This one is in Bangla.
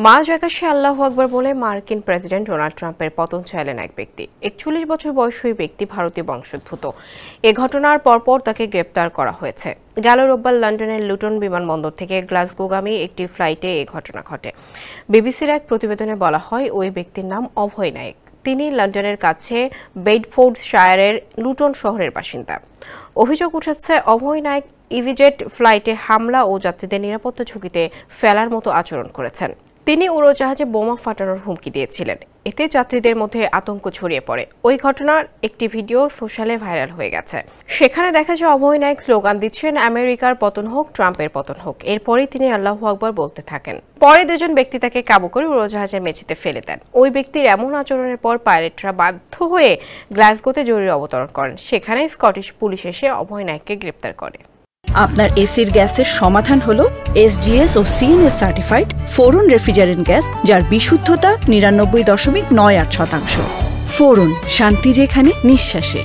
মার্চ ৮১ আল্লাহু আকবার বলে মার্কিন প্রেসিডেন্ট ডোনাল্ড ট্রাম্পের পতন চাইলেন এক ব্যক্তি। ৪১ বছর বয়সী ব্যক্তি ভারতীয় বংশোদ্ভূত। এ ঘটনার পরপর তাকে গ্রেপ্তার করা হয়েছে। গেল রোববার লন্ডনের লুটন বিমানবন্দর থেকে গ্লাসগোগামী একটি ফ্লাইটে এ ঘটনা ঘটে। বিবিসির এক প্রতিবেদনে বলা হয়, ওই ব্যক্তির নাম অভয় নায়েক। তিনি লন্ডনের কাছে বেডফোর্ডশায়ারের লুটন শহরের বাসিন্দা। অভিযোগ উঠেছে, অভয় নায়েক ইভিজেট ফ্লাইটে হামলা ও যাত্রীদের নিরাপত্তা ঝুঁকিতে ফেলার মতো আচরণ করেছেন। তিনি উড়োজাহাজে বোমা ফাটানোর হুমকি দিয়েছিলেন। এতে যাত্রীদের মধ্যে আতঙ্ক ছড়িয়ে পড়ে। ওই ঘটনার একটি ভিডিও সোশ্যালে ভাইরাল হয়ে গেছে। সেখানে দেখা যায় অভয় নায়েক স্লোগান দিচ্ছেন, আমেরিকার পতন হোক, ট্রাম্পের পতন হোক। এরপরই তিনি আল্লাহু আকবার বলতে থাকেন। পরে দুজন ব্যক্তি তাকে কাবু করে উড়োজাহাজের মেঝেতে ফেলে দেন। ওই ব্যক্তির এমন আচরণের পর পাইলটরা বাধ্য হয়ে গ্লাসগোতে জরুরি অবতরণ করেন। সেখানে স্কটিশ পুলিশ এসে অভয় নায়েককে গ্রেপ্তার করে। আপনার এসির গ্যাসের সমাধান হলো SGS ও CNS সার্টিফাইড ফোরন রেফ্রিজারেন্ট গ্যাস, যার বিশুদ্ধতা ৯৯.৯৮%। ফোরন, শান্তি যেখানে, নিঃশ্বাসে।